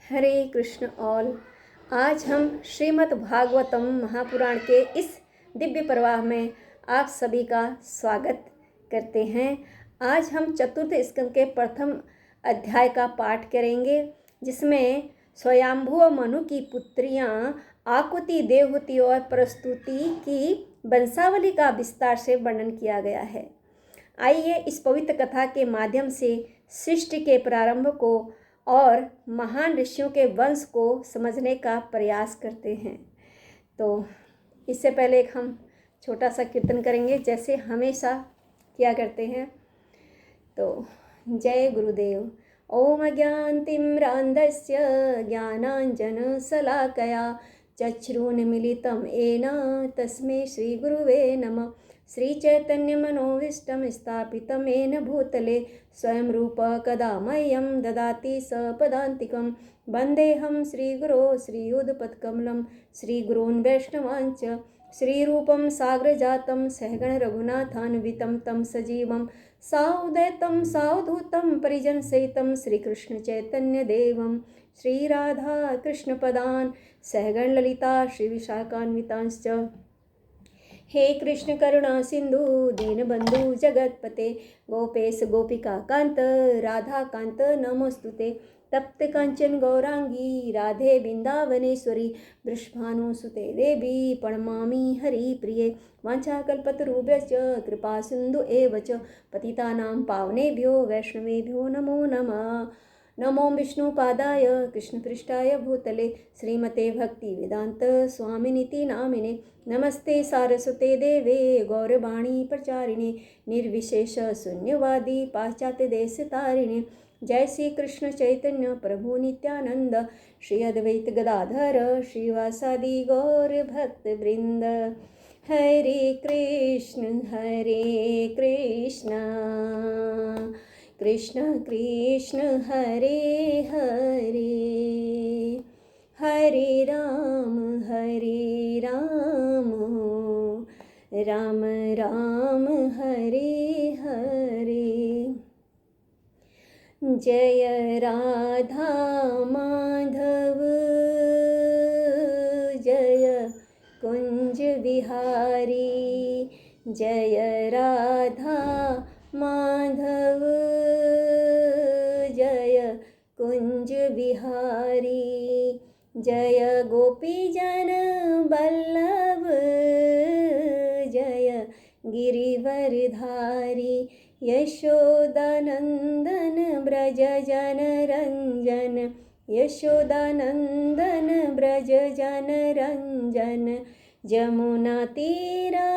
हरे Krishna all. आज हम श्रीमद् भागवतम महापुराण के इस दिव्य प्रवाह में आप सभी का स्वागत करते हैं। आज हम चतुर्थ स्कंद के प्रथम अध्याय का पाठ करेंगे, जिसमें स्वयंभू और मनु की पुत्रियां आकुति, देवहूति और प्रस्तुति की वंशावली का विस्तार से वर्णन किया गया है। आइए इस पवित्र कथा के माध्यम से सृष्टि के प्रारंभ को और महान ऋषियों के वंश को समझने का प्रयास करते हैं। तो इससे पहले एक हम छोटा सा कीर्तन करेंगे, जैसे हमेशा किया करते हैं। तो जय गुरुदेव। ओम अज्ञानतिमिरान्धस्य ज्ञानाञ्जनशलाकया चक्षुरुन्मीलितं येन तस्मै श्रीगुरुवे नमः। श्रीचैतन्यमनोभीष्टं स्थापितं येन भूतले स्वयं रूप कदा मह्यं ददाति सपदान्तिकं। वन्देऽहं श्रीगुरो श्रीयुधपत्कमलं श्रीगुरून् वैष्णवांश्च। श्रीरूपं साग्रजातं सहगण रघुनाथान्वितं तं सजीवं साउदैतं सावधूतं परिजनसहितं श्रीकृष्णचैतन्यदेवं श्रीराधा कृष्णपदान् सहगण ललिता श्रीविशाखान्वितांश्च। हे कृष्ण करुणा सिंधु दीनबंधु जगतपते गोपेश गोपिका कांत राधा कांत नमोस्तुते। तप्त कांचन गौरांगी राधे बिंदावनेश्वरी वृषभानुसुते देवी प्रणमामि हरिप्रिये। वाञ्छाकल्पतरुभ्यश्च कृपा सिंधु एव च पतितानां पावनेभ्यो वैष्णवेभ्यो नमो नमः। नमो विष्णुपादाय कृष्णपृष्ठाय भूतले श्रीमते भक्तिवेदांत स्वामिनिति नामिने। नमस्ते सारस्वते देवे गौरवाणी प्रचारिणे निर्विशेष शून्यवादी पाश्चात्य देश तारिणे। जय श्री कृष्ण चैतन्य प्रभु नित्यानंद श्री अद्वैत गदाधर श्रीवासादि गौर भक्त वृंद। हरे कृष्ण कृष्ण कृष्ण हरे हरे हरे राम राम राम हरे हरे। जय राधा माधव जय कुंज बिहारी। जय राधा माधव जय कुंज बिहारी। जय गोपी जन बल्लभ जय गिरिवरधारी। यशोदानंदन ब्रज जन रंजन यशोदानंदन ब्रज जन रंजन। जमुना तीरा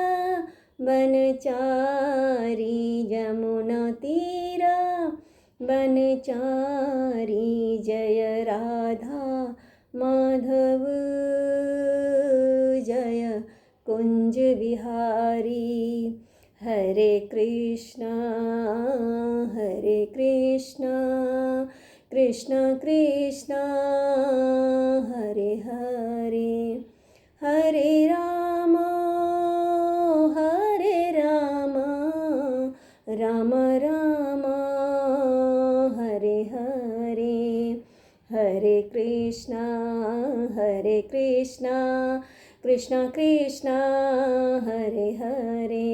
बनचारी जमुना तीरा बनचारी। जय राधा माधव जय कुंज बिहारी। हरे कृष्णा कृष्ण कृष्णा हरे हरे हरे राम राम राम हरे हरे। हरे कृष्णा कृष्ण कृष्ण हरे हरे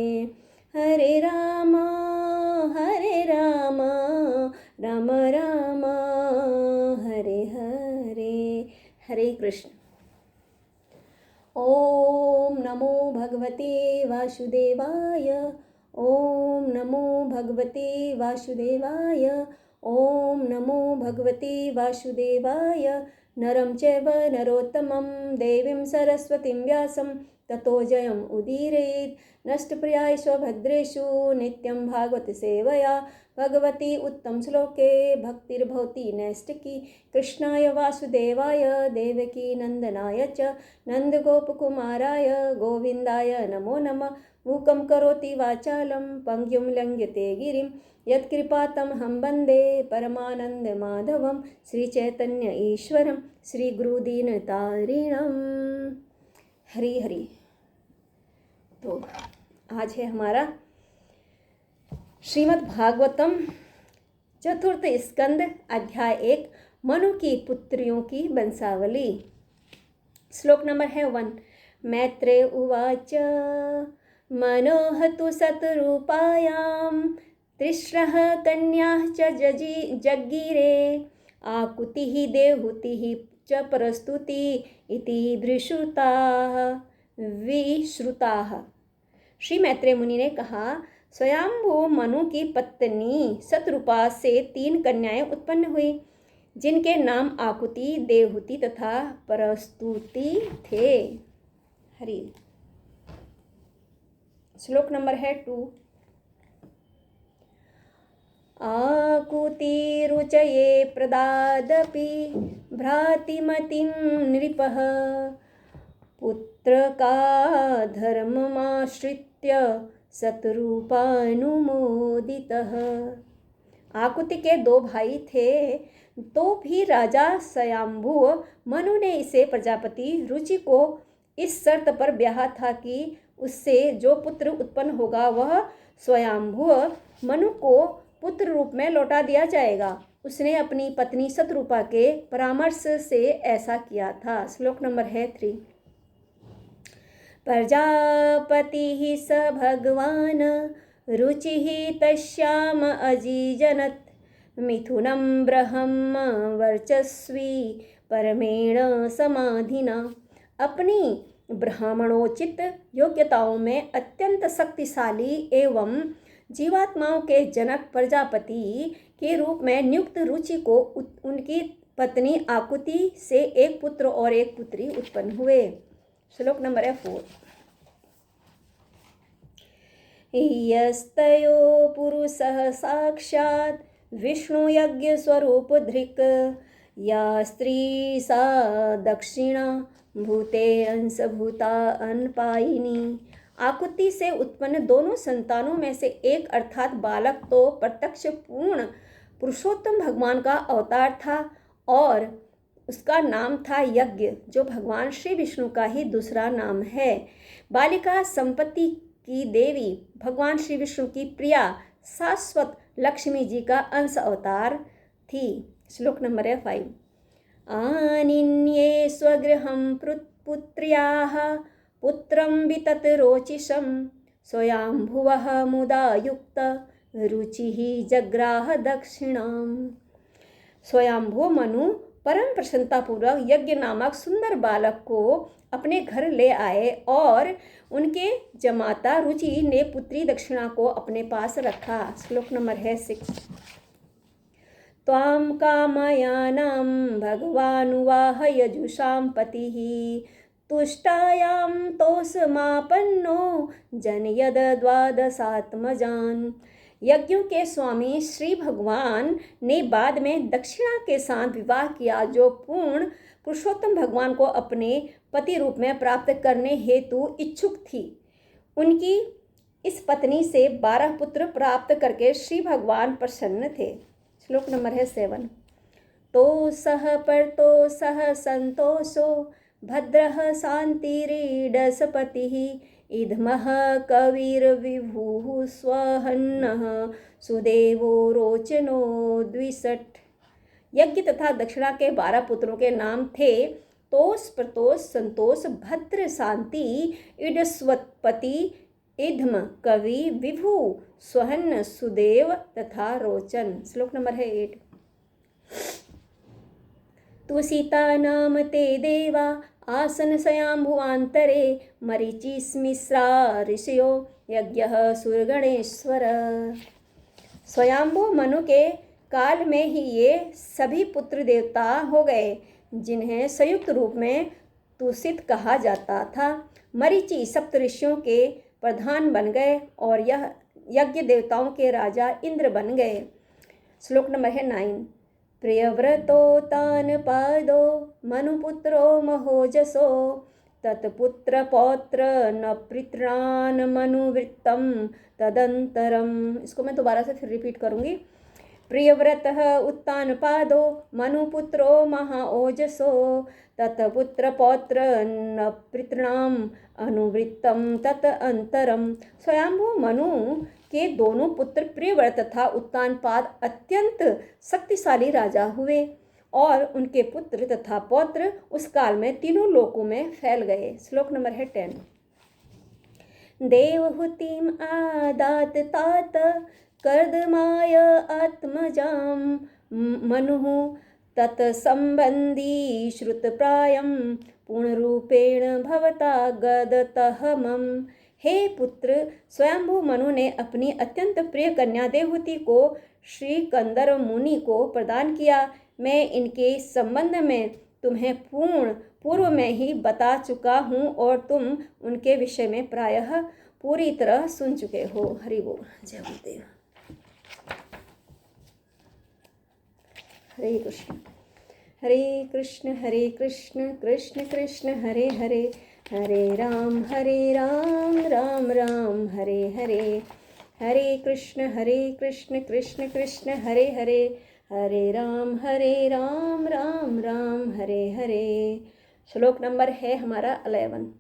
हरे राम राम राम हरे हरे। हरे कृष्ण। ओम नमो भगवते वासुदेवाय। ओम नमो भगवते वासुदेवाय। ओम नमो भगवते वासुदेवाय। नरं चैव नरोत्तमं देवीं सरस्वतीं व्यासं ततो जयम् उदीरयेत्। नष्टप्रियाय स्वभद्रेषु नित्यं भागवत सेवया भगवती उत्तम श्लोके भक्तिर्भवति नैष्टिकी। कृष्णाय वासुदेवाय देवकी नंदनाय च नन्दगोपकुमाराय गोविन्दाय नमो नमः। मूकं करोति वाचालं पङ्क्तिं लङ्घयते गिरिं यत्कृपातमहं वन्दे परमानन्दमाधवं श्रीचैतन्य ईश्वरं श्रीगुरुदीनतारिणं। हरि हरि। तो आज है हमारा श्रीमद् भागवतम चतुर्थ स्कंद अध्याय 1 मनु की पुत्रियों की वंशावली। श्लोक नंबर है 1। मैत्रेय उवाच मनोहतु सतरूपायां तिस्रः कन्याः च जज्ञिरे आकुतिः देवहूतिः च प्रस्तुति इति विश्रुताः। श्री मैत्रेय मुनि ने कहा, स्वयंभू मनु की पत्नी शतरूपा से 3 कन्याएं उत्पन्न हुई, जिनके नाम आकुति, देवहूति तथा प्रस्तुति थे। हरि। श्लोक नंबर है 2। आकुति रुचये प्रदादपि भ्रातिमतिं नृपः पुत्र का धर्ममाश्रित्य शतरूपानुमोदितः। आकुति के 2 भाई थे, तो भी राजा स्वयंभू मनु ने इसे प्रजापति रुचि को इस शर्त पर ब्याहा था कि उससे जो पुत्र उत्पन्न होगा वह स्वयंभू मनु को पुत्र रूप में लौटा दिया जाएगा। उसने अपनी पत्नी शतरूपा के परामर्श से ऐसा किया था। श्लोक नंबर है 3। प्रजापति स भगवान रुचि तस्याम अजीजनत मिथुनं ब्रह्म वर्चस्वी परमेण समाधिना। अपनी ब्राह्मणोचित योग्यताओं में अत्यंत शक्तिशाली एवं जीवात्माओं के जनक प्रजापति के रूप में नियुक्त रुचि को उनकी पत्नी आकुति से 1 पुत्र और 1 पुत्री उत्पन्न हुए। श्लोक नंबर है 4। यस्तयो पुरुषः साक्षात् विष्णु यज्ञ स्वरूप धृक् या स्त्री सा दक्षिणा भूते अंशभूता अनपायिनी। आकुति से उत्पन्न दोनों संतानों में से एक अर्थात बालक तो प्रत्यक्ष पूर्ण पुरुषोत्तम भगवान का अवतार था और उसका नाम था यज्ञ, जो भगवान श्री विष्णु का ही दूसरा नाम है। बालिका संपत्ति की देवी भगवान श्री विष्णु की प्रिया शाश्वत लक्ष्मी जी का अंश अवतार थी। श्लोक नंबर है 5। आनिन्ये स्वगृहं पुत्र्याः पुत्रं वितत रोचिषं स्वयंभुवः मुदा युक्त रुचिः जग्राह दक्षिणाम्। स्वयंभू मनु परम प्रसन्नतापूर्वक यज्ञ नामक सुंदर बालक को अपने घर ले आए और उनके जमाता रुचि ने पुत्री दक्षिणा को अपने पास रखा। श्लोक नंबर है 6। त्वां कामयानां भगवानुवाह यजुषां पतिः तुष्टायां तोषमापन्नो जनयद 12 यज्ञों के स्वामी श्री भगवान ने बाद में दक्षिणा के साथ विवाह किया, जो पूर्ण पुरुषोत्तम भगवान को अपने पति रूप में प्राप्त करने हेतु इच्छुक थी। उनकी इस पत्नी से 12 पुत्र प्राप्त करके श्री भगवान प्रसन्न थे। श्लोक नंबर है 7। तो सह परतो सह संतोषो भद्रः शांतिरीडसपतिः इधमः कविर्विभुः स्वहन्नः सुदेवो रोचनो द्विषट्। यज्ञ तथा दक्षिणा के 12 पुत्रों के नाम थे तोष, प्रतोष, संतोष, भद्र, शांति, ईडस्वपति, इधम, कवि, विभु, स्वहन्न, सुदेव तथा रोचन। श्लोक नंबर है 8। तुसीता नाम ते देवा आसन स्वयंभुवान्तरे मरीचिस्मिश्रा ऋषयो यज्ञः सुरगणेश्वर। स्वयंभू मनु के काल में ही ये सभी पुत्र देवता हो गए, जिन्हें संयुक्त रूप में तुषित कहा जाता था। मरीचि सप्तऋषियों के प्रधान बन गए और यह यज्ञ देवताओं के राजा इंद्र बन गए। श्लोक नंबर है 9। प्रियव्रतो तान पादो मनुपुत्रो महोजसो तत्पुत्र पौत्र न पितॄन् मनुवृत्तम तदंतरम। इसको मैं दोबारा से फिर रिपीट करूंगी। प्रियव्रतः उत्तानपादो मनुपुत्रो महाओजसो तत्पुत्र पौत्र न पितॄणाम् अनुवृत्तम तत् अंतरम। स्वयंभू मनु के दोनों पुत्र प्रियव्रत तथा उत्तानपाद अत्यंत शक्तिशाली राजा हुए और उनके पुत्र तथा पौत्र उस काल में तीनों लोकों में फैल गए। श्लोक नंबर है 10। देवहूतिम आदात तात कर्दमाय आत्मजाम मनुः तत्संबंधी श्रुतप्रायं पूर्णरूपेण भवता गदतः मम। हे पुत्र, स्वयंभू मनु ने अपनी अत्यंत प्रिय कन्या देवहूति को श्री कंदर मुनि को प्रदान किया। मैं इनके संबंध में तुम्हें पूर्व में ही बता चुका हूँ और तुम उनके विषय में प्रायः पूरी तरह सुन चुके हो। हरि बोल। जय गुरुदेव। हरे कृष्ण हरे कृष्ण कृष्ण कृष्ण हरे हरे, हरे राम राम राम हरे हरे, हरे कृष्ण कृष्ण कृष्ण हरे हरे, हरे राम राम राम हरे हरे। श्लोक नंबर है हमारा 11।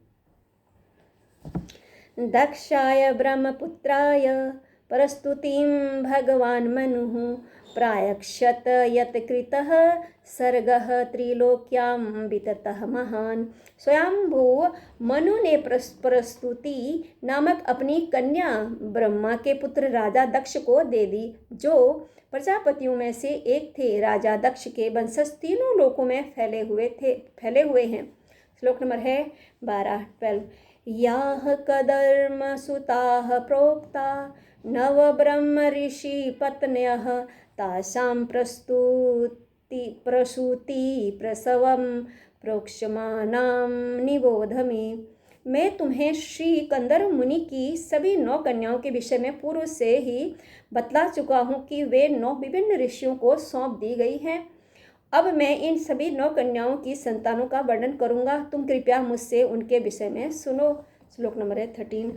दक्षाय ब्रह्मपुत्राय प्रस्तुतिं भगवान मनुः प्रायक्षत यत्कृतः सर्गः त्रिलोक्यां विततः महान। स्वयंभू मनु ने प्रस्तुति नामक अपनी कन्या ब्रह्मा के पुत्र राजा दक्ष को दे दी, जो प्रजापतियों में से एक थे। राजा दक्ष के वंशज तीनों लोकों में फैले हुए हैं। श्लोक नंबर है 12। याह कदर्म सुताः प्रोक्ता नव ब्रह्म ऋषि पत्न्यः तासां प्रसूति प्रसवं प्रोक्षमाणां निबोधमे। मैं तुम्हें श्री कंदर मुनि की सभी 9 कन्याओं के विषय में पूर्व से ही बतला चुका हूँ कि वे 9 विभिन्न ऋषियों को सौंप दी गई हैं। अब मैं इन सभी 9 कन्याओं की संतानों का वर्णन करूँगा, तुम कृपया मुझसे उनके विषय में सुनो। श्लोक नंबर है 13।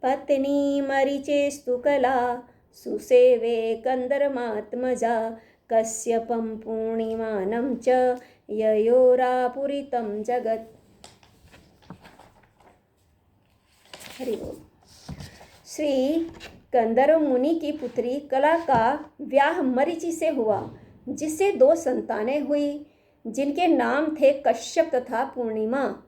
पत्नी मरीचेस्तु कला सुसेवे कंदरमात्मजा कश्यपं पूर्णिमानं च ययोरापुरितं जगत्। हरि बोल। श्री कंदर मुनि की पुत्री कला का ब्याह मरीचि से हुआ, जिससे 2 संतानें हुई, जिनके नाम थे कश्यप तथा पूर्णिमा।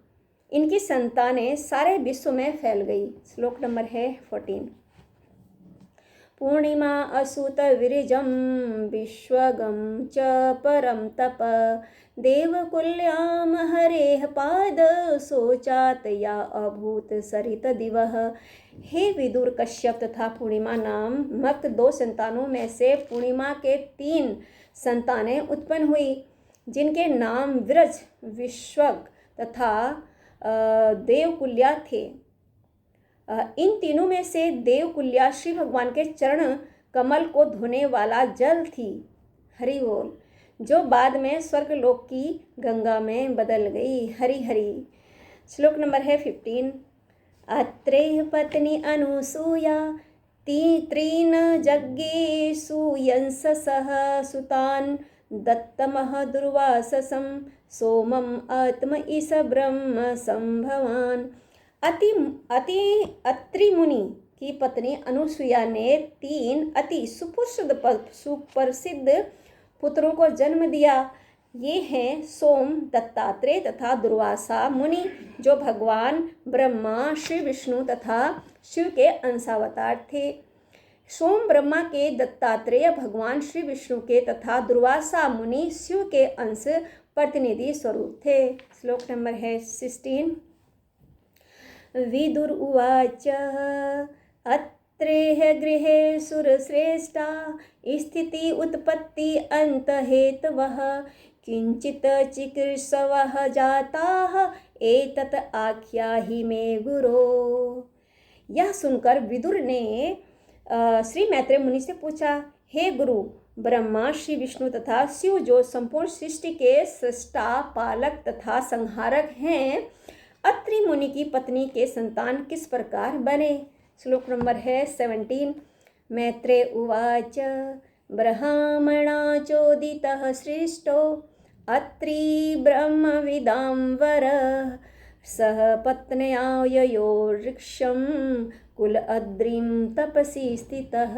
इनकी संतानें सारे विश्व में फैल गई। श्लोक नंबर है 14। पूर्णिमा असुत विरजम विश्वगम च परम तप देवकुल्याम हरेह पाद शोचात या अभूत सरित दिवह। हे विदुर, कश्यप तथा पूर्णिमा नामक 2 संतानों में से पूर्णिमा के 3 संतानें उत्पन्न हुई, जिनके नाम विरज, विश्वग तथा देवकुल्या थे। इन तीनों में से देवकुल्या श्री भगवान के चरण कमल को धोने वाला जल थी। हरि बोल। जो बाद में स्वर्गलोक की गंगा में बदल गई। हरि हरि। श्लोक नंबर है 15। अत्रेह पत्नी अनुसूया तीन जज्ञे सूयंससः सुतान् दत्तमः दुर्वाससं सोमम् आत्म ईश ब्रह्म संभवान। अत्रि मुनि की पत्नी अनुसुईया ने 3 अति सुप्रसिद्ध पुत्रों को जन्म दिया। ये हैं सोम, दत्तात्रेय तथा दुर्वासा मुनि, जो भगवान ब्रह्मा, श्री विष्णु तथा शिव के अंशावतार थे। सोम ब्रह्मा के, दत्तात्रेय भगवान श्री विष्णु के तथा दुर्वासा मुनि शिव के अंश प्रतिनिधि स्वरूप थे। श्लोक नंबर है 16। विदुर उवाच अत्रेह गृहे सुरश्रेष्ठा स्थिति उत्पत्ति अंतहेतवः किंचित चिकीर्षवः जाताः एतत् आख्याहि मे गुरो। यह सुनकर विदुर ने श्री मैत्रेय मुनि से पूछा, हे गुरु, ब्रह्मा, श्री विष्णु तथा शिव, जो संपूर्ण सृष्टि के सृष्टा, पालक तथा संहारक हैं, अत्रि मुनि की पत्नी के संतान किस प्रकार बने। श्लोक नंबर है 17। मैत्रेय उवाच ब्रह्मणा चोदितः श्रेष्ठो अत्रि ब्रह्मविदां वरः सह पत्न्या ययो वृक्षं कुल अद्रिं तपसि स्थितः।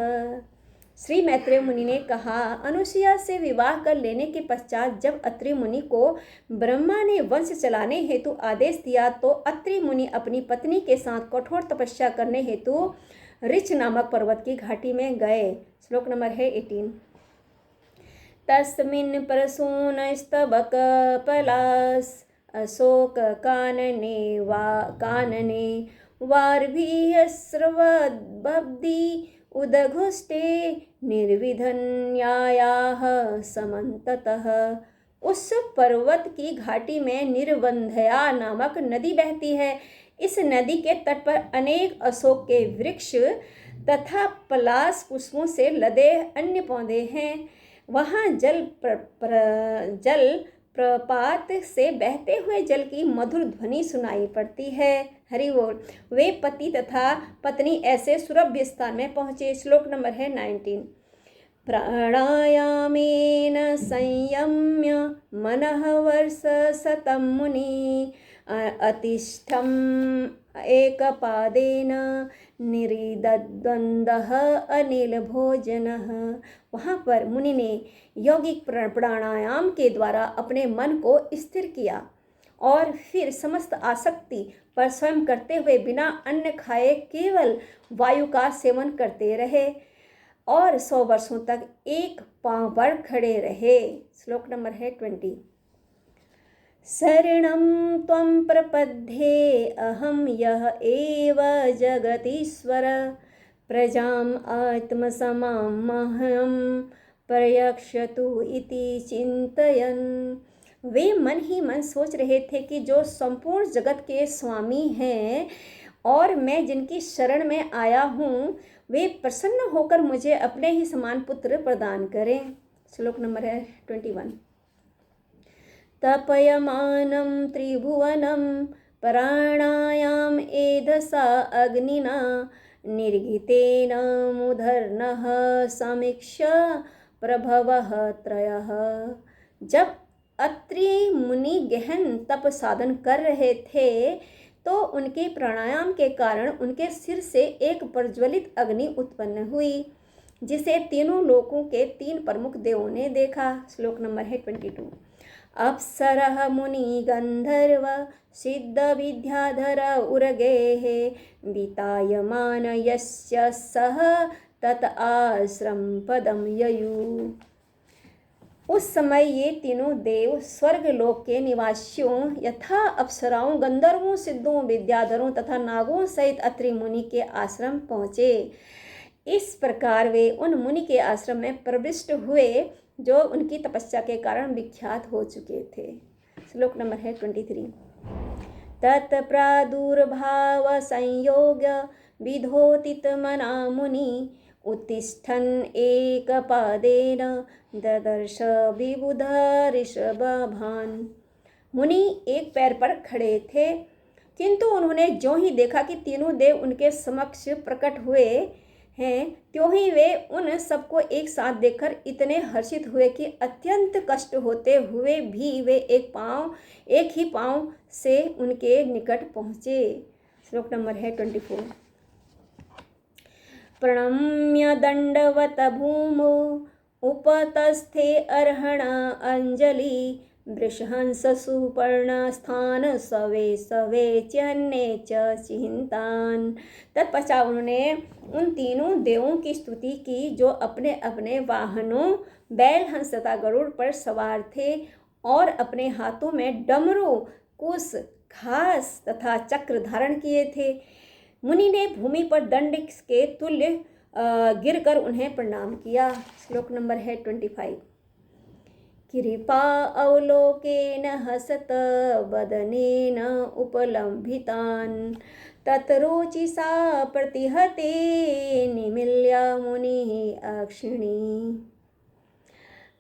श्री मैत्रेय मुनि ने कहा, अनुसुईया से विवाह कर लेने के पश्चात जब अत्रि मुनि को ब्रह्मा ने वंश चलाने हेतु आदेश दिया तो अत्रि मुनि अपनी पत्नी के साथ कठोर तपस्या करने हेतु ऋच नामक पर्वत की घाटी में गए। श्लोक नंबर है 18। तस्मिन् प्रसूनस्तबक पलास अशोक कानने वार्भिः स्रवद्बब्धि उदघुष्टे निर्विधन्यायाः समन्ततः। उस पर्वत की घाटी में निर्वंध्या नामक नदी बहती है। इस नदी के तट पर अनेक अशोक के वृक्ष तथा पलाश पुष्पों से लदे अन्य पौधे हैं। वहाँ जल प्रपात से बहते हुए जल की मधुर ध्वनि सुनाई पड़ती है। हरि बोल। वे पति तथा पत्नी ऐसे सुरभ्य स्थान में पहुँचे। श्लोक नंबर है 19। प्राणायामेन संयम्य मनः वर्षशतं मुनि अतिष्ठम् एकपादेन निरिदद्वन्द्वः अनिल भोजनः। वहाँ पर मुनि ने यौगिक प्राणायाम के द्वारा अपने मन को स्थिर किया और फिर समस्त आसक्ति पर स्वयं करते हुए बिना अन्न खाए केवल वायु का सेवन करते रहे और 100 वर्षों तक एक पांव पर खड़े रहे। श्लोक नंबर है 20। शरणं त्वं प्रपद्ये अहं यः एव जगतीश्वर प्रजाम् आत्मसमां मह्यं प्रयक्षतु इति चिन्तयन्। वे मन ही मन सोच रहे थे कि जो संपूर्ण जगत के स्वामी हैं और मैं जिनकी शरण में आया हूँ वे प्रसन्न होकर मुझे अपने ही समान पुत्र प्रदान करें। श्लोक नंबर है 21। तपयमानं त्रिभुवनं प्राणायाम एधसा अग्निना निर्गितेन मुधर्नः समीक्ष्य प्रभवः त्रयः। जब अत्रि मुनि गहन तप साधन कर रहे थे तो उनके प्राणायाम के कारण उनके सिर से एक प्रज्वलित अग्नि उत्पन्न हुई जिसे तीनों लोकों के 3 प्रमुख देवों ने देखा। श्लोक नंबर है 22। अप्सरः मुनि गंधर्व सिद्ध विद्याधर उर्गेः वितायमान यस्य सह तत आश्रम पदम ययु। उस समय ये तीनों देव स्वर्ग लोक के निवासियों यथा अप्सराओं, गंधर्वों, सिद्धों, विद्याधरों तथा नागों सहित अत्रि मुनि के आश्रम पहुँचे। इस प्रकार वे उन मुनि के आश्रम में प्रविष्ट हुए जो उनकी तपस्या के कारण विख्यात हो चुके थे। श्लोक नंबर है 23। तत्प्रादुर्भाव संयोग विधोतित मना मुनि उत्तिष्ठन् एकपादेन ददर्श विबुध ऋषभान्। मुनि एक पैर पर खड़े थे किंतु उन्होंने ज्यों ही देखा कि तीनों देव उनके समक्ष प्रकट हुए हैं त्यों ही वे उन सबको एक साथ देखकर इतने हर्षित हुए कि अत्यंत कष्ट होते हुए भी वे एक ही पांव से उनके निकट पहुँचे। श्लोक नंबर है 24। प्रणम्य दंडवत भूमौ उपतस्थे अर्हणा अंजलि वृषहंस सुपर्ण स्थान सवे सवे चन्ने च चिंतान। तत्पश्चात उन्होंने उन तीनों देवों की स्तुति की जो अपने अपने वाहनों बैल, हंस तथा गरुड़ पर सवार थे और अपने हाथों में डमरू, कुश, घास तथा चक्र धारण किए थे। मुनि ने भूमि पर दंड के तुल्य गिरकर उन्हें प्रणाम किया। श्लोक नंबर है 25। कृपा अवलोकेन हसत वदनेन उपलम्भितान् ततरोचिसा प्रतिहते निमिल्य मुनि अक्षिणी।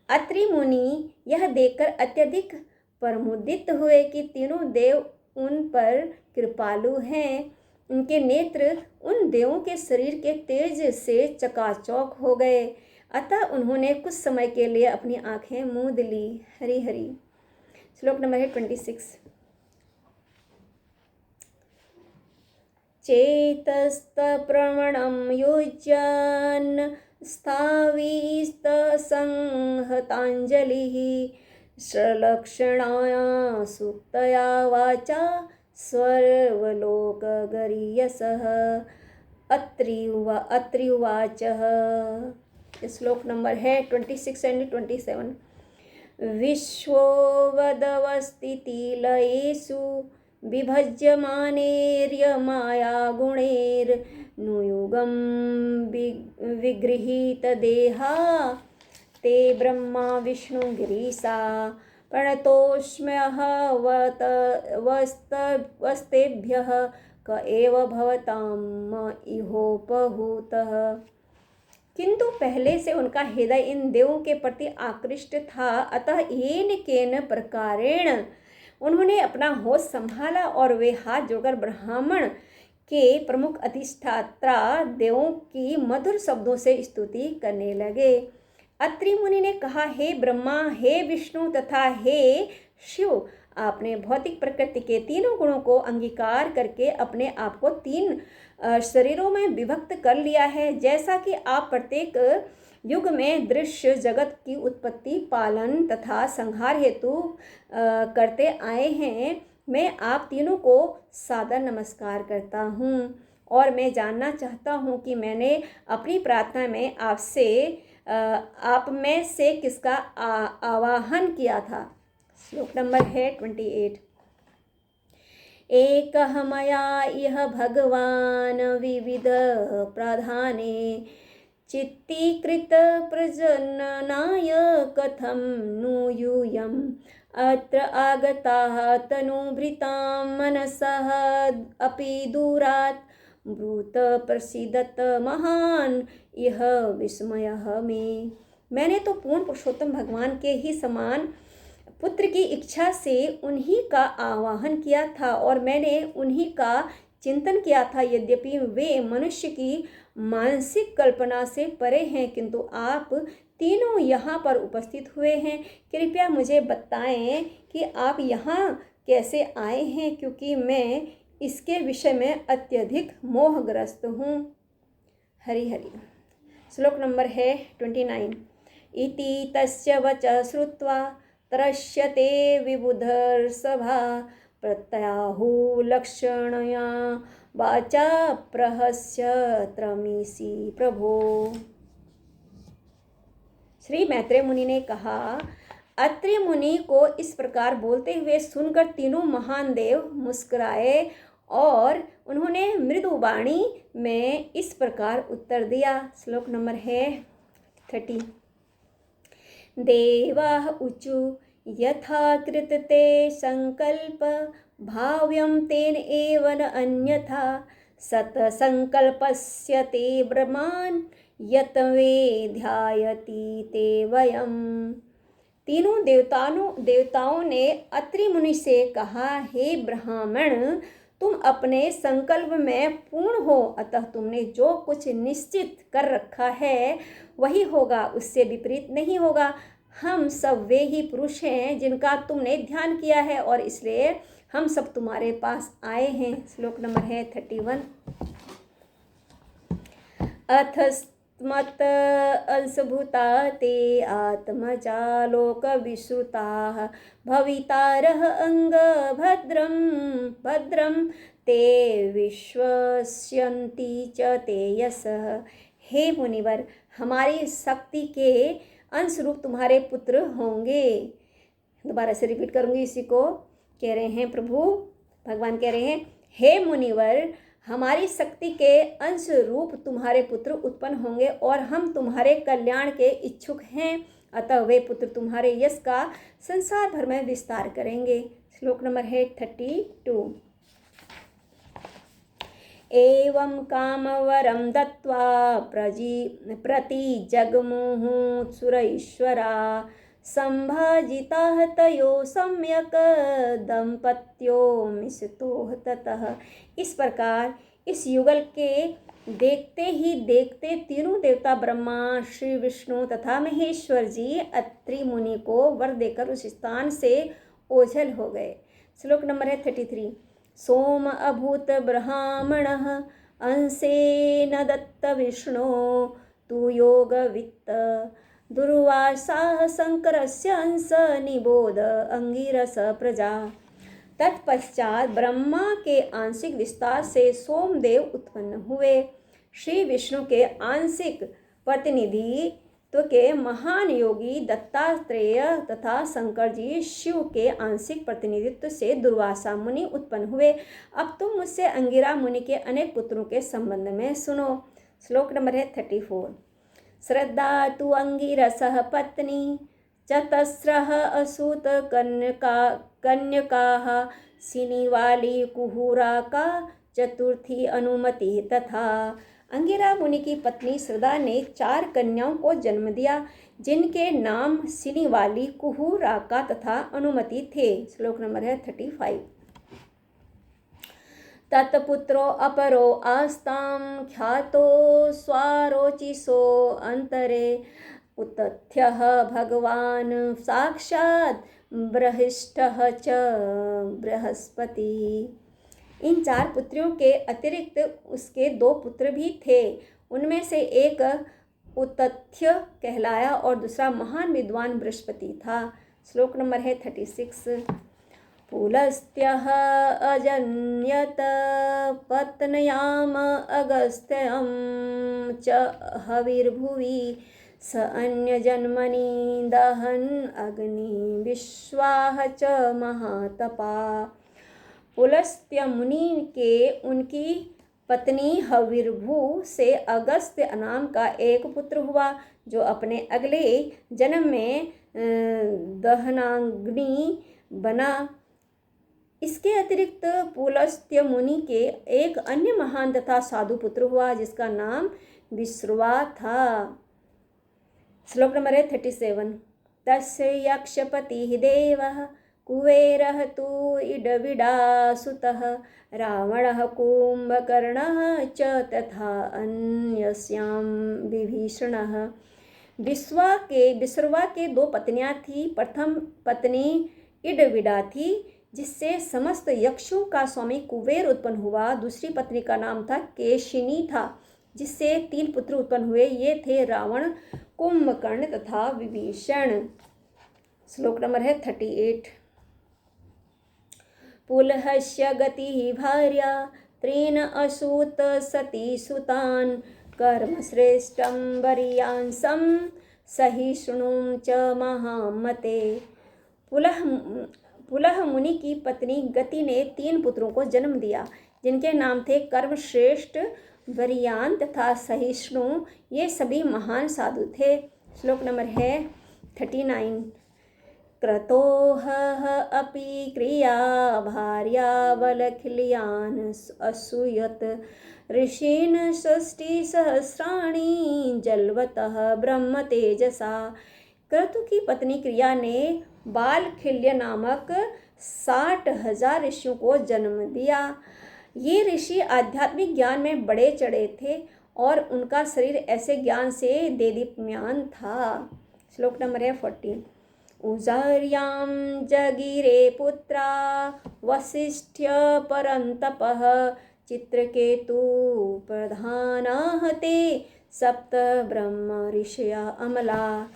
अत्रि मुनि यह देखकर अत्यधिक प्रमुदित हुए कि तीनों देव उन पर कृपालु हैं। उनके नेत्र उन देवों के शरीर के तेज से चकाचौक हो गए, अतः उन्होंने कुछ समय के लिए अपनी आंखें मूंद ली। हरि हरि। श्लोक नंबर है 26। चेतस्त प्रवणं युज्यन् स्थावीस्तसंहताञ्जलिः सलक्षणाया सूक्तया वाचा स्वर्वलोकगरीयसः अत्रिवाच। श्लोक नंबर है 26 एंड 27। विश्वोवदवस्थितिलयेषु विभज्यमानेर्यमायागुणैर्नुयुगं विगृहीतदेहा ते ब्रह्मा विष्णुगिरीशा प्रणतोऽस्म्यहवस्तेभ्यः क एव भवतां इहोपहूतः। किंतु पहले से उनका हृदय इन देवों के प्रति आकृष्ट था, अतः येन केन प्रकारेण उन्होंने अपना होश संभाला और वे हाथ जोड़कर ब्राह्मण के प्रमुख अधिष्ठाता देवों की मधुर शब्दों से स्तुति करने लगे। अत्रि मुनि ने कहा, हे ब्रह्मा, हे विष्णु तथा हे शिव, आपने भौतिक प्रकृति के तीनों गुणों को अंगीकार करके अपने आप को तीन शरीरों में विभक्त कर लिया है। जैसा कि आप प्रत्येक युग में दृश्य जगत की उत्पत्ति, पालन तथा संहार हेतु करते आए हैं, मैं आप तीनों को सादर नमस्कार करता हूँ और मैं जानना चाहता हूँ कि मैंने अपनी प्रार्थना में आपसे आप में से किसका आवाहन किया था। श्लोक नंबर है 28। एकः मया इह भगवान् विविध प्राधाने चित्तीकृत प्रजननाय कथं नु यूयम् अत्र आगताः तनुभृतां मनसः अपि दूरात् ब्रूत प्रसीदत महान यह विस्मयः मे। मैंने तो पूर्ण पुरुषोत्तम भगवान के ही समान पुत्र की इच्छा से उन्हीं का आवाहन किया था और मैंने उन्हीं का चिंतन किया था। यद्यपि वे मनुष्य की मानसिक कल्पना से परे हैं, किंतु आप तीनों यहाँ पर उपस्थित हुए हैं। कृपया मुझे बताएं कि आप यहाँ कैसे आए हैं, क्योंकि मैं इसके विषय में अत्यधिक मोहग्रस्त हूँ। हरि हरि। श्लोक नंबर है 29। इति तस्य वचः श्रुत्वा त्रस्यते विबुधर्षभा प्रत्याहुर्लक्षणया वाचा प्रहस्य त्रमीसि प्रभो। श्री मैत्रेय मुनि ने कहा, अत्रि मुनि को इस प्रकार बोलते हुए सुनकर तीनों महान देव मुस्कुराए और उन्होंने मृदु वाणी में इस प्रकार उत्तर दिया। श्लोक नंबर है 30। देवाः ऊचु यथा कृतते संकल्प भाव्यं तेन एव न अन्यथा सत्संकल्पस्य ते ब्रह्मान् यत वे ध्यायति ते वयम्। तीनों देवताओं ने अत्रि मुनि से कहा, हे ब्राह्मण, तुम अपने संकल्प में पूर्ण हो, अतः तुमने जो कुछ निश्चित कर रखा है वही होगा, उससे विपरीत नहीं होगा। हम सब वे ही पुरुष हैं जिनका तुमने ध्यान किया है और इसलिए हम सब तुम्हारे पास आए हैं। श्लोक नंबर है 31। अथस्मत् अंशभूता ते आत्मजा लोक विश्रुताः भवितारः अंग भद्रं ते विश्वस्यन्ति च ते यशः। हे मुनिवर, हमारी शक्ति के अंश रूप तुम्हारे पुत्र होंगे। दोबारा से रिपीट करूंगी इसी को। कह रहे हैं प्रभु भगवान कह रहे हैं, हे मुनिवर, हमारी शक्ति के अंश रूप तुम्हारे पुत्र उत्पन्न होंगे और हम तुम्हारे कल्याण के इच्छुक हैं, अतः वे पुत्र तुम्हारे यश का संसार भर में विस्तार करेंगे। श्लोक नंबर है 32। एवं कामवरं दत्वा प्रति जगमुः सुरईश्वरा संभाजिताः तयो सम्यक दंपत्यो मिश्रितोः ततः। इस प्रकार इस युगल के देखते ही देखते तीनों देवता ब्रह्मा, श्री विष्णु तथा महेश्वर जी अत्रि मुनि को वर देकर उस स्थान से ओझल हो गए। श्लोक नंबर है 33। सोम अभूत ब्राह्मणः अंशेन दत्त विष्णो तु योगवित्त दुर्वासाः शंकरस्य अंश निबोध अंगिरस प्रजा। तत्पश्चात ब्रह्मा के आंशिक विस्तार से सोमदेव उत्पन्न हुए। श्री विष्णु के आंशिक प्रतिनिधित्व के महान योगी दत्तात्रेय तथा शंकर जी शिव के आंशिक प्रतिनिधित्व से दुर्वासा मुनि उत्पन्न हुए। अब तुम मुझसे अंगिरा मुनि के अनेक पुत्रों के संबंध में सुनो। श्लोक नंबर है 34। श्रद्धा तु अंगिरसः पत्नी चतस्रः असूत कन्यकाः सिनीवाली कुहूरा का चतुर्थी अनुमति तथा। अंगिरा मुनि की पत्नी श्रद्धा ने 4 कन्याओं को जन्म दिया जिनके नाम सिनीवाली कुहूराका तथा अनुमति थे। श्लोक नंबर है 35। तत्पुत्रो अपरो आस्तां ख्यातो स्वारोचिषो अंतरे उत्तथ्यः भगवान साक्षात् बृहस्पतिः च बृहस्पति। इन 4 पुत्रियों के अतिरिक्त उसके 2 पुत्र भी थे। उनमें से एक उत्तथ्य कहलाया और दूसरा महान विद्वान बृहस्पति था। श्लोक नंबर है 36। पुलस्त्यः अजन्यत पत्न्याम अगस्त्यं च हविर्भुवि स अन्यजन्मनि दहन अग्नि विश्वाः च महातपा। पुलस्त्य मुनि के उनकी पत्नी हविर्भु से अगस्त्य नाम का एक पुत्र हुआ जो अपने अगले जन्म में दहनाग्नि बना। इसके अतिरिक्त पुलस्त्य मुनि के एक अन्य महान तथा साधु पुत्र हुआ जिसका नाम विश्रवा था। श्लोक नंबर है 37। तस्य यक्षपतिः देवः कुबेरः तु इडविडासुतः रावणः कुंभकर्णः च तथा अन्यस्यां विभीषणः। विश्रवा के 2 पत्नियां थी। प्रथम पत्नी इडविडा थी जिससे समस्त यक्षों का स्वामी कुबेर उत्पन्न हुआ। दूसरी पत्नी का नाम था केशिनी था जिससे 3 पुत्र उत्पन्न हुए। ये थे रावण, कुंभकर्ण तथा विभीषण। श्लोक नंबर है 38। पुलहस्य गतिः भार्या त्रीन असूत सती सुतान् कर्मश्रेष्ठं वरीयांसं सहिष्णुं च महामते। पुलह मुनि की पत्नी गति ने 3 पुत्रों को जन्म दिया जिनके नाम थे कर्मश्रेष्ठ, वरीयान तथा सहिष्णु। ये सभी महान साधु थे। श्लोक नंबर है 39। क्रतोहः अपि क्रिया भार्यावलखिल्यान् असूयत ऋषीन् 60 जलवतः ब्रह्म तेजसा। क्रतु की पत्नी क्रिया ने बालखिल्य नामक 60,000 ऋषियों को जन्म दिया। ये ऋषि आध्यात्मिक ज्ञान में बड़े चढ़े थे और उनका शरीर ऐसे ज्ञान से देदीप्यमान था। श्लोक नंबर है 40। उजार्यां जगिरे पुत्रा वसिष्ठ्य परंतपः चित्रकेतु प्रधानाः ते 7 ब्रह्म ऋषया अमला।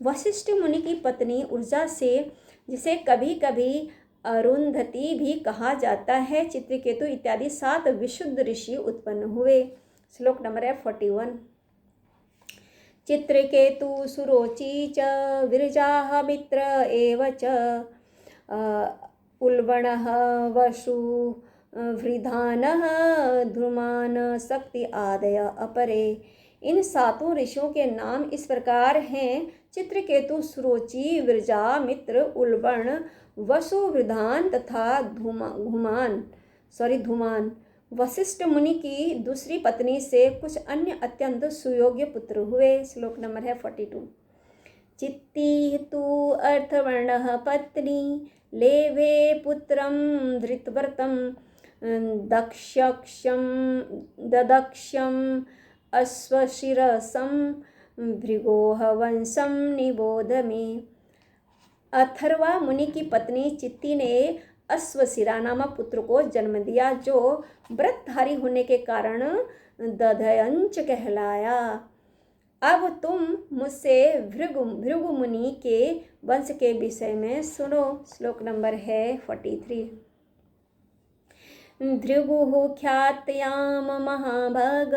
वशिष्ठ मुनि की पत्नी ऊर्जा से, जिसे कभी कभी अरुंधति भी कहा जाता है, चित्रकेतु इत्यादि 7 विशुद्ध ऋषि उत्पन्न हुए। श्लोक नंबर है 41। चित्रकेतु सुरोची च विरजाः मित्र एव च उल्बणः वसु वृधानः ध्रुमान शक्ति आदय अपरे। इन 7 ऋषियों के नाम इस प्रकार हैं: चित्रकेतु, सुरोची, विरजा, मित्र, उल्बण, वसु, वृधान तथा धूमान। वशिष्ठ मुनि की दूसरी पत्नी से कुछ अन्य अत्यंत सुयोग्य पुत्र हुए। श्लोक नंबर है 42। चित्ती तु अर्थवर्णः पत्नी लेभे पुत्रं धृतव्रतं ददक्ष्यं अश्वशिरसं भृगोः वंशं निबोध मे। अथर्वा मुनि की पत्नी चित्ती ने अश्वशिरा नामक पुत्र को जन्म दिया जो व्रतधारी होने के कारण दधयंच कहलाया। अब तुम मुझसे भृगु भृगु मुनि के वंश के विषय में सुनो। श्लोक नंबर है 43। भृगुः ख्यात्यां महाभाग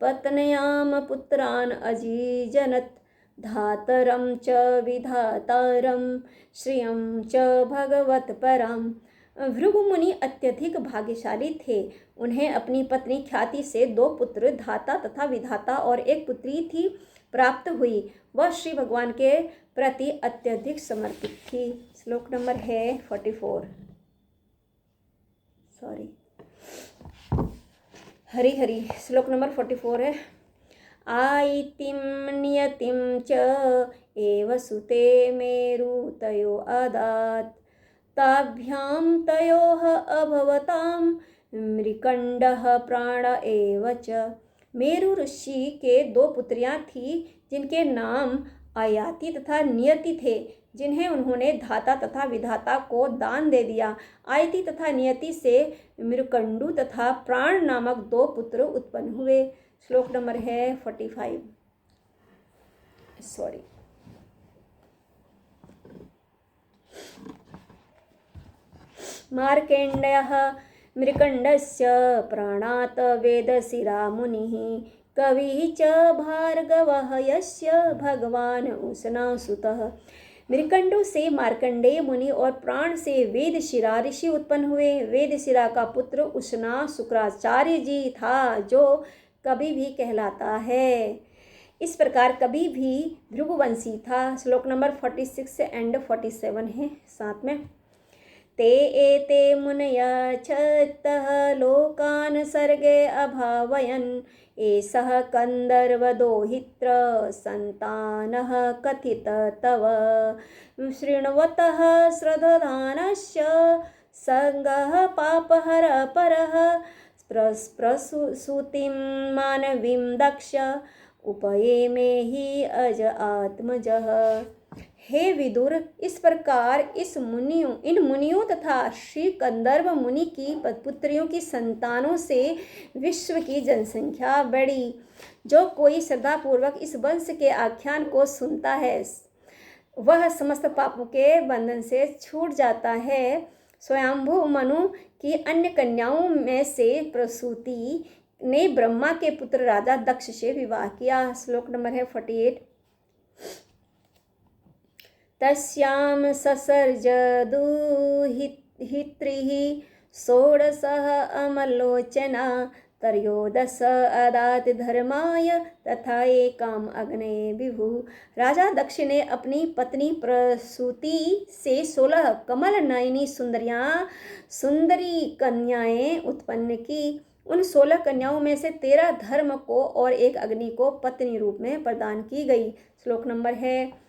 पत्न्यां पुत्रान् अजीजनत् धातरं च विधातारं श्रियं च भगवत्पराम्। भृगु मुनि अत्यधिक भाग्यशाली थे। उन्हें अपनी पत्नी ख्याति से 2 पुत्र धाता तथा विधाता और एक पुत्री थी प्राप्त हुई। वह श्री भगवान के प्रति अत्यधिक समर्पित थी। श्लोक नंबर है 44। सॉरी, हरि हरि। श्लोक नंबर 44 है। आयतिं नियतिं च एव सुते मेरुतयो अदात् ताभ्यां तयोः अभवतां मृकण्डः प्राण एव च। मेरु ऋषि के 2 पुत्रियां थीं जिनके नाम आयाति तथा नियति थे, जिन्हें उन्होंने धाता तथा विधाता को दान दे दिया। आयति तथा नियति से मृकंडु तथा प्राण नामक 2 पुत्र उत्पन्न हुए। श्लोक नंबर है 45। सॉरी, मार्कण्डेयः मृकण्डस्य प्राणात् वेदशिरा मुनिः कविः च भार्गवः यस्य भगवान उशनासुतः। मृकंडु से मार्कंडेय मुनि और प्राण से वेदशिरा ऋषि उत्पन्न हुए। वेदशिरा का पुत्र उशना शुक्राचार्य जी था, जो कवि भी कहलाता है। इस प्रकार कवि भी भृगुवंशी था। श्लोक नंबर 46 एंड 47 है साथ में। ते एते मुनय छत्तः लोकान् सर्गे अभावयन् एषः कन्दर्वदोहित्र सन्तानः कथित तव शृण्वतः श्रद्धदानस्य संगः पापहर परः प्रसूतिं मानवीं दक्ष उपयेमे हि अज आत्मजः। हे विदुर, इस प्रकार इन मुनियों तथा श्री कंदर्व मुनि की पुत्रियों की संतानों से विश्व की जनसंख्या बढ़ी। जो कोई श्रद्धापूर्वक इस वंश के आख्यान को सुनता है वह समस्त पापों के बंधन से छूट जाता है। स्वयंभू मनु की अन्य कन्याओं में से प्रसूति ने ब्रह्मा के पुत्र राजा दक्ष से विवाह किया। श्लोक नंबर है 48। तस्यां ससर्ज दुहित्रिः षोडशः अमलोचना त्रयोदश अदात धर्माय तथा एकाम अग्ने विभु। राजा दक्ष ने अपनी पत्नी प्रसूति से 16 कमल नयनी सुंदरी कन्याएं उत्पन्न की। उन 16 कन्याओं में से 13 धर्म को और एक अग्नि को पत्नी रूप में प्रदान की गई। श्लोक नंबर है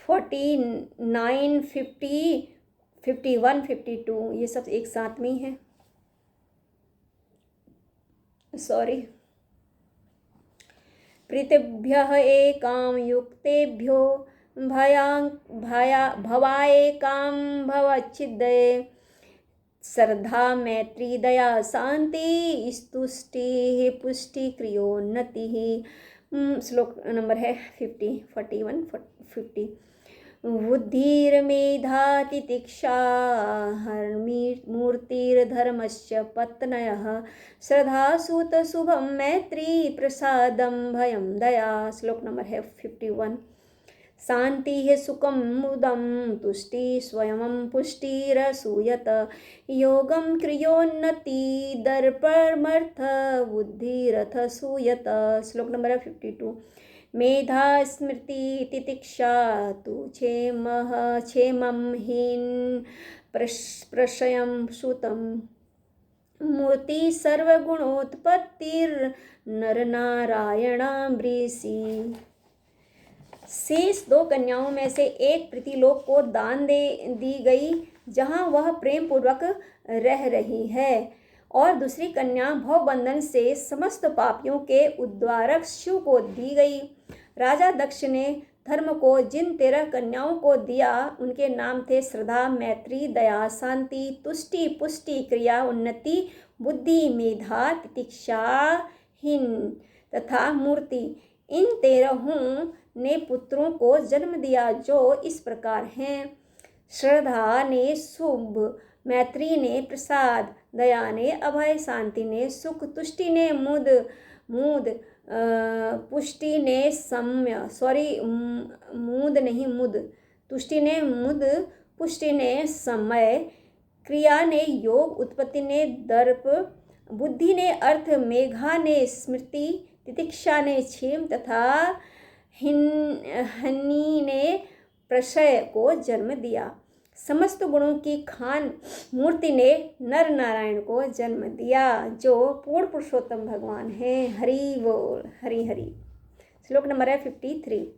49, 50, 51, 52 ये सब एक साथ में ही है। सॉरी। प्रीतिभ्यः एकां युक्तेभ्यो भवाएकां भवच्छिद्ये श्रद्धा मैत्री दया शांति स्तुष्टि पुष्टि क्रियोन्नतिः। श्लोक नंबर है 50, 41, 50। बुद्धिर्मेधा तितिक्षा मूर्तिर्धर्मस्य पत्न्यः श्रद्धा सुत शुभम मैत्री प्रसादम भयम दया। श्लोक नंबर है 51। शांति सुखम मुदम तुष्टि स्वयं पुष्टिरसूयत योगम क्रियोन्नति दर्पमर्थ बुद्धिरथ सूयत। श्लोक नंबर है 52। मेधा स्मृति तितिक्षा तु क्षेमं हीन प्रशयं सुतम मूर्ति सर्वगुणोत्पत्तिर्नरनारायणाम्बरीषि। शेष 2 कन्याओं में से एक पृथ्वीलोक को दान दी गई, जहां वह प्रेम पूर्वक रह रही है, और दूसरी कन्या भवबंधन से समस्त पापियों के उद्धारक शिव को दी गई। राजा दक्ष ने धर्म को जिन 13 कन्याओं को दिया उनके नाम थे श्रद्धा, मैत्री, दया, शांति, तुष्टि, पुष्टि, क्रिया, उन्नति, बुद्धि, मेधा, तितिक्षा, हीन तथा मूर्ति। इन 13 ने पुत्रों को जन्म दिया जो इस प्रकार हैं। श्रद्धा ने शुभ, मैत्री ने प्रसाद, दया ने अभय, शांति ने सुख, तुष्टि ने मूद, पुष्टि ने सम्य, मूद नहीं मुद, तुष्टि ने मुद, पुष्टि ने समय, क्रिया ने योग, उत्पत्ति ने दर्प, बुद्धि ने अर्थ, मेघा ने स्मृति, तितिक्षा ने क्षेम तथा हनी ने प्रशय को जन्म दिया। समस्त गुणों की खान मूर्ति ने नर नारायण को जन्म दिया जो पूर्ण पुरुषोत्तम भगवान है। हरि बोल, हरि हरि। श्लोक नंबर है 53।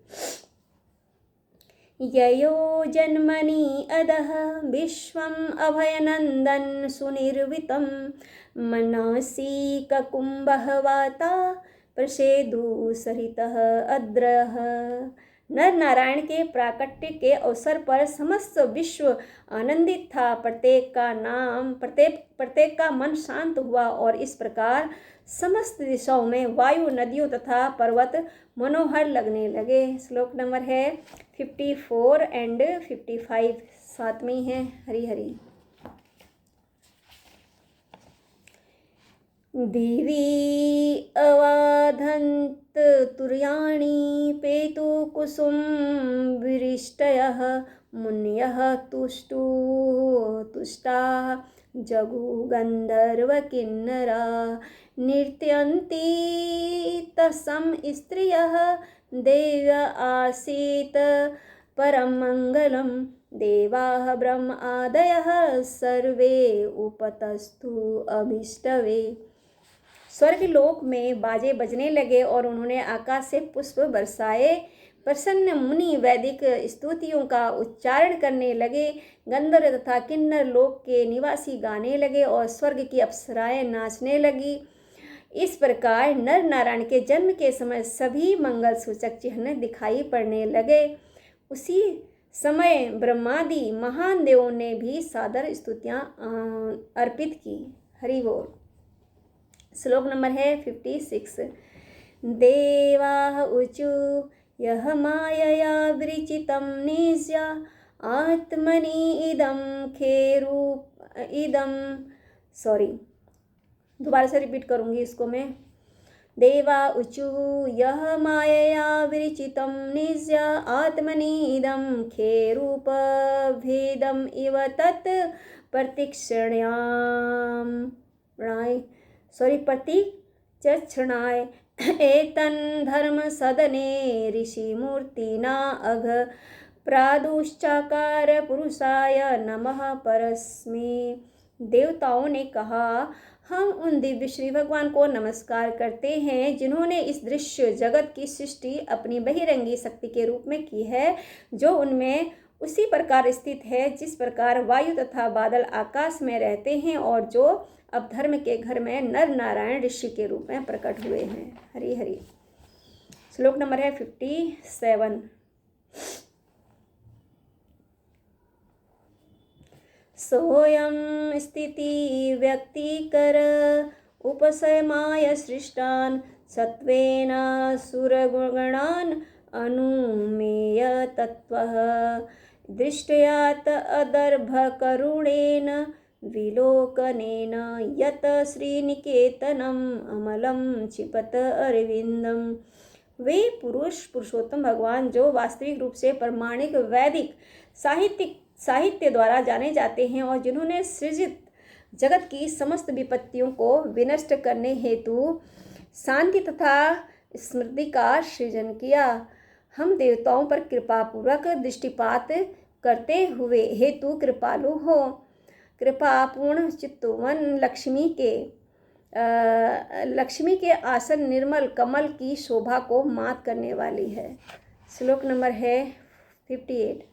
ययो जन्मनि अधः विश्वम् अभयनन्दन सुनिर्वितं मनसि ककुम्भः वाता प्रसेदु सरितः अद्रः। नर नारायण के प्राकट्य के अवसर पर समस्त विश्व आनंदित था। प्रत्येक का मन शांत हुआ और इस प्रकार समस्त दिशाओं में वायु, नदियों तथा पर्वत मनोहर लगने लगे। श्लोक नंबर है 54 एंड 55, साथ में ही है। हरि हरि। देवी अवाधन्त तुर्याणि पेतु कुसुम विरिष्टयः मुनयः तुष्टा जगु गंधर्व किन्नरा नृत्यन्ति तस्म स्त्रियः देव आसीत परम मंगलम देवाः ब्रह्म आदयः सर्वे उपतस्तु अभिष्टवे। स्वर्ग लोक में बाजे बजने लगे और उन्होंने आकाश से पुष्प बरसाए। प्रसन्न मुनि वैदिक स्तुतियों का उच्चारण करने लगे। गंधर्व तथा किन्नर लोक के निवासी गाने लगे और स्वर्ग की अप्सराएं नाचने लगी। इस प्रकार नर नारायण के जन्म के समय सभी मंगल सूचक चिन्ह दिखाई पड़ने लगे। उसी समय ब्रह्मादि महान देवों ने भी सादर स्तुतियां अर्पित की। हरि बोल। श्लोक नंबर है 56। देवाः ऊचु यह मायया विरचितं निज्या आत्मनि दोबारा से रिपीट करूंगी इसको मैं। देवा ऊचु यह मायया विरचितं निज्या आत्मनि इदं खेरूपभेदम् इव तत् प्रतीक्षणाय एतन् धर्म सदने ऋषिमूर्तिना अघ प्रादुश्चाकार पुरुषाय नमः परस्मै। देवताओं ने कहा, हम उन दिव्य श्री भगवान को नमस्कार करते हैं जिन्होंने इस दृश्य जगत की सृष्टि अपनी बहिरंगी शक्ति के रूप में की है, जो उनमें उसी प्रकार स्थित है जिस प्रकार वायु तथा बादल आकाश में रहते हैं और जो अब धर्म के घर में नर नारायण ऋषि के रूप में प्रकट हुए हैं। हरि हरि। श्लोक नंबर है 57। सोयम स्थिति व्यक्तिकर उपशमाय सृष्टान सत्वेन सुरगुणान अनुमेय तत्वः दृष्टयात अदर्भ करुणेन विलोकनेन यत श्रीनिकेतनम अमलम क्षिपत अरविंदम। वे पुरुषोत्तम भगवान जो वास्तविक रूप से प्रमाणिक वैदिक साहित्य द्वारा जाने जाते हैं और जिन्होंने सृजित जगत की समस्त विपत्तियों को विनष्ट करने हेतु शांति तथा स्मृति का सृजन किया, हम देवताओं पर कृपापूर्वक दृष्टिपात करते हुए हेतु कृपालु हो। कृपापूर्ण चित्तवन लक्ष्मी के आसन निर्मल कमल की शोभा को मात करने वाली है। श्लोक नंबर है 58।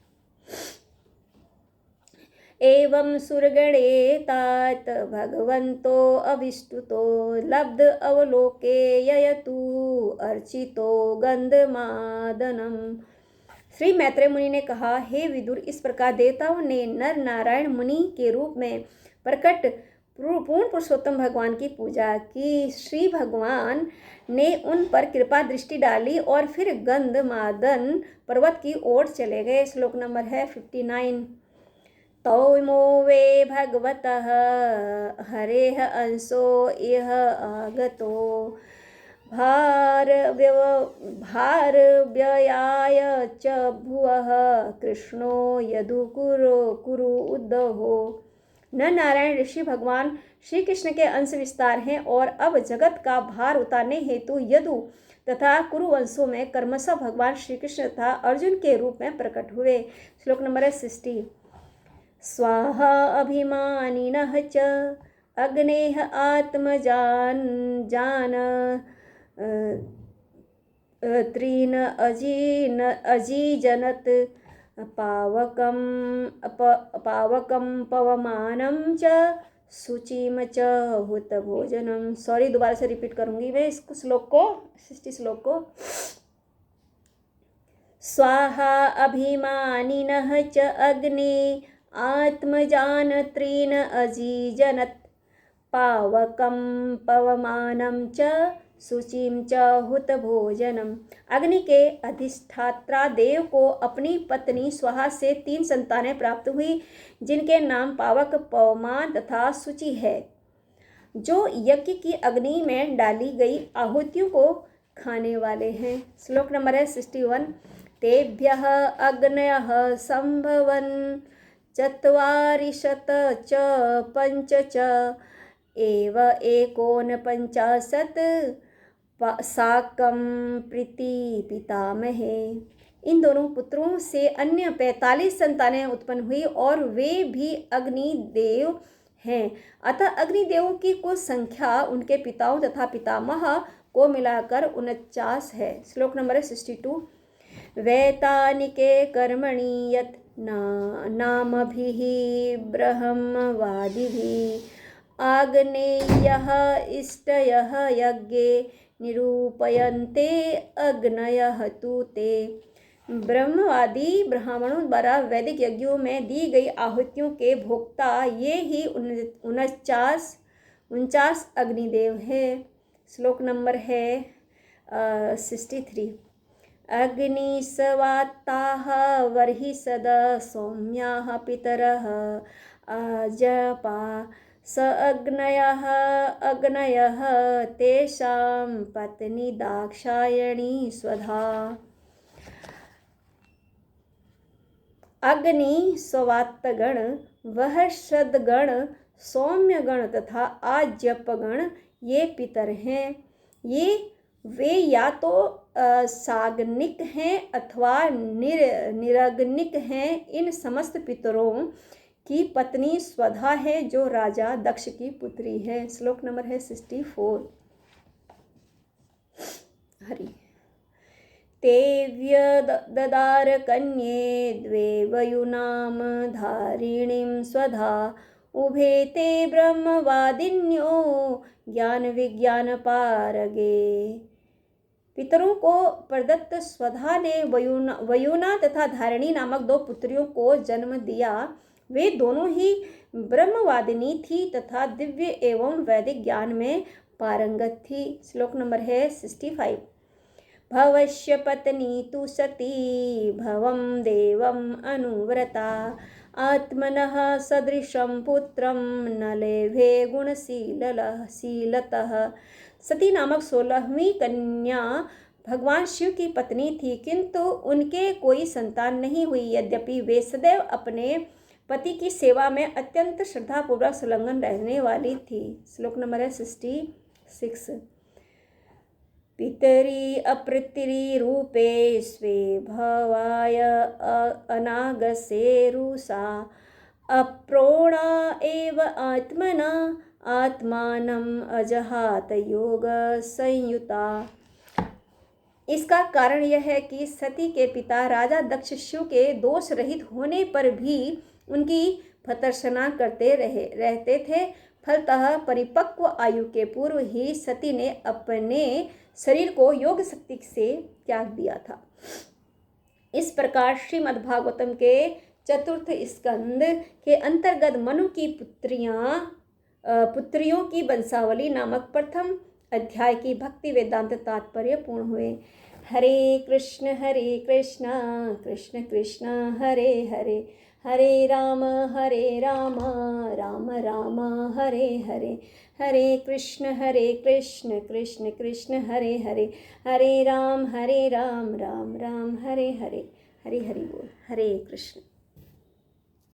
एवं सुरगणे तात भगवन्तो अभिष्टुतो लब्ध अवलोके ययतु अर्चितो गंधमादनम। श्री मैत्रेय मुनि ने कहा, हे विदुर, इस प्रकार देवताओं ने नर नारायण मुनि के रूप में प्रकट पूर्ण पुरुषोत्तम भगवान की पूजा की। श्री भगवान ने उन पर कृपा दृष्टि डाली और फिर गंधमादन पर्वत की ओर चले गए। श्लोक नंबर है 59। तौमो वे भगवतः हरेः अंशो इह आगतो भारव्ययाय च भुवः कृष्णो यदु कुरु उद्धवो। न नारायण ऋषि भगवान श्री कृष्ण के अंश विस्तार हैं और अब जगत का भार उतारने हेतु यदु तथा कुरुवंशों में कर्मशः भगवान श्री कृष्ण तथा अर्जुन के रूप में प्रकट हुए। श्लोक नंबर 60। स्वाहा अभिमानिनः च अग्नेः आत्मजान त्रीन अजीजनत पावकं पवमानं च शुचिम च हुत भोजनम। सॉरी, दोबारा से रिपीट करूंगी मैं इस श्लोक को, 60 श्लोक को। स्वाहा अभिमानिनः च अग्ने आत्मजान त्रीन अजीजनत पावकं पवमानं च शुचिम च हुत भोजनम। अग्नि के अधिष्ठात्रा देव को अपनी पत्नी स्वाहा से 3 संतानें प्राप्त हुई, जिनके नाम पावक, पवमान तथा शुचि है, जो यज्ञ की अग्नि में डाली गई आहुतियों को खाने वाले हैं। श्लोक नंबर है 61। तेभ्यः अग्नयः संभवन् चत्वारिशत च पंच च एव 49 साकं प्रीति पितामहे। इन दोनों पुत्रों से अन्य 45 संतानें उत्पन्न हुई और वे भी अग्निदेव हैं। अतः अग्निदेवों की कुल संख्या उनके पिताओं तथा पितामह को मिलाकर 49 है। श्लोक नंबर 62। वैतानिके कर्मणि यत् नामभिः ब्रह्मवादिभिः आग्नेयः इष्टयः यज्ञे निरूपयन्ते अग्नयः तु ते। ब्रह्मवादी ब्राह्मणों द्वारा वैदिक यज्ञों में दी गई आहुतियों के भोक्ता ये ही 49 अग्निदेव है। श्लोक नंबर है 63। अग्निस्वात्ताः वर्हिषद सौम्याः पितरः अजपा स अग्नयः तेषां पत्नी दाक्षायणी स्वधा। अग्नि स्वात्तगण, वहर्षदगण, सौम्यगण तथा आज्यपगण ये पितर हैं। वे या तो साग्निक हैं अथवा निरग्निक हैं। इन समस्त पितरों की पत्नी स्वधा है, जो राजा दक्ष की पुत्री है। श्लोक नंबर है 64। हरि। ते व्यददार कन्ये द्वे वयुनाम धारिणीं स्वधा उभे ते ब्रह्मवादिन्यो ज्ञान विज्ञान पारगे। पितरों को प्रदत्त स्वधा ने वयुना तथा धारिणी नामक 2 पुत्रियों को जन्म दिया। वे दोनों ही ब्रह्मवादिनी थी तथा दिव्य एवं वैदिक ज्ञान में पारंगत थी। श्लोक नंबर है 65। भवस्य पत्नी तु सती भवं देवम् अनुव्रता आत्मनः सदृशं पुत्रं न लेभे गुणशीलतः। सती नामक 16वीं कन्या भगवान शिव की पत्नी थी, किंतु उनके कोई संतान नहीं हुई। यद्यपि वे सदैव अपने पति की सेवा में अत्यंत श्रद्धापूर्वक संलग्न रहने वाली थी। श्लोक नंबर है 66। पितरी अप्रतिरी रूपे स्वे भवाय अनागसेरुषा अप्रोणा एव आत्मना आत्मानम् अजहात योग संयुता। इसका कारण यह है कि सती के पिता राजा दक्ष शिव के दोष रहित होने पर भी उनकी भर्त्सना करते रहते थे। फलतः परिपक्व आयु के पूर्व ही सती ने अपने शरीर को योग शक्ति से त्याग दिया था। इस प्रकार श्रीमद्भागवतम के 4th स्कंद के अंतर्गत मनु की पुत्रियां पुत्रियों की वंशावली नामक प्रथम अध्याय की भक्ति वेदांत तात्पर्य पूर्ण हुए। हरे कृष्ण कृष्ण कृष्ण हरे हरे, हरे राम राम राम हरे हरे, हरे कृष्ण कृष्ण कृष्ण हरे हरे, हरे राम राम राम हरे हरे। हरे हरि बोल। हरे कृष्ण।